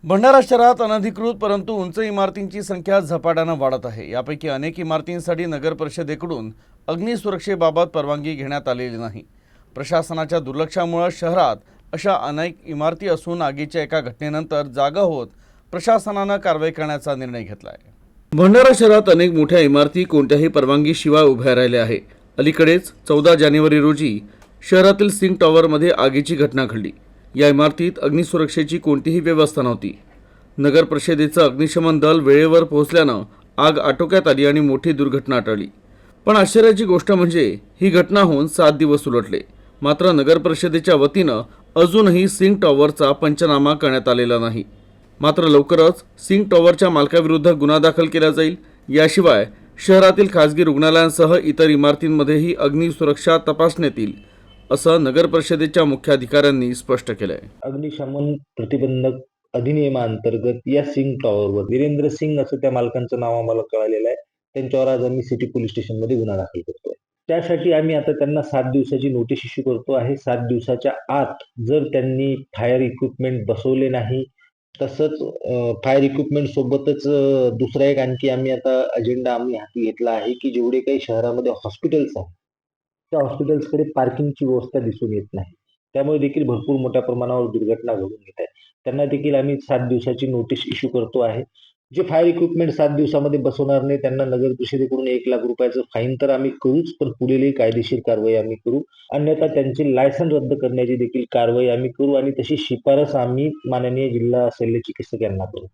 भंडारा शहरात अनधिकृत परंतु उंच इमारतींची संख्या झपाट्यानं वाढत आहे। यापैकी अनेक इमारतींसाठी नगर परिषदेकडून अग्निसुरक्षेबाबत परवानगी घेण्यात आलेली नाही। प्रशासनाच्या दुर्लक्षामुळे शहरात अशा अनेक इमारती असून आगीच्या एका घटनेनंतर जागा होत प्रशासनानं कारवाई करण्याचा निर्णय घेतला आहे। भंडारा शहरात अनेक मोठ्या इमारती कोणत्याही परवानगीशिवाय उभ्या राहिल्या आहे। अलीकडेच 14 जानेवारी रोजी शहरातील सिंग टॉवरमध्ये आगीची घटना घडली। या इमारतीत अग्निसुरक्षेची कोणतीही व्यवस्था नव्हती। नगर परिषदेचं अग्निशमन दल वेळेवर पोहोचल्यानं आग आटोक्यात आली आणि मोठी दुर्घटना टळली। पण आश्चर्याची गोष्ट म्हणजे ही घटना होऊन 7 दिवस उलटले, मात्र नगर परिषदेच्या वतीनं अजूनही सिंग टॉवरचा पंचनामा करण्यात आलेला नाही। मात्र लवकरच सिंग टॉवरच्या मालकाविरुद्ध गुन्हा दाखल केला जाईल। याशिवाय शहरातील खासगी रुग्णालयांसह इतर इमारतींमध्येही अग्निसुरक्षा तपासण्यात येईल, असं नगर परिषदेच्या मुख्याधिकाऱ्यांनी स्पष्ट केलंय। अग्निशमन प्रतिबंधक अधिनियमांतर्गत या सिंग टॉवरवर वीरेंद्र सिंग असं त्या मालकांचं नाव आम्हाला कळालेलं आहे। त्यांच्यावर आज आम्ही सिटी पोलीस स्टेशनमध्ये गुन्हा दाखल करतोय। त्यासाठी आम्ही आता त्यांना 7 दिवसाची नोटीस इश्यू करतो आहे। 7 दिवसाच्या आत जर त्यांनी फायर इक्विपमेंट बसवले नाही, तसंच फायर इक्विपमेंट सोबतच दुसरा एक आणखी आम्ही आता अजेंडा आम्ही हाती घेतला आहे की जेवढे काही शहरामध्ये हॉस्पिटल्स आहेत त्या हॉस्पिटल्सकडे पार्किंगची व्यवस्था दिसून येत नाही। त्यामुळे देखील भरपूर मोठ्या प्रमाणावर दुर्घटना घडून येत आहेत। त्यांना देखील आम्ही 7 दिवसाची नोटीस इश्यू करतो आहे। जे फायर इक्विपमेंट 7 दिवसामध्ये बसवणार नाही त्यांना नगर परिषदेकडून 1 लाख रुपयाचं फाईन तर आम्ही करूच, पण पुढीलही कायदेशीर कारवाई आम्ही करू। अन्यथा त्यांचे लायसन रद्द करण्याची देखील कारवाई आम्ही करू आणि तशी शिफारस आम्ही माननीय जिल्हा शल्य चिकित्सक यांना करू।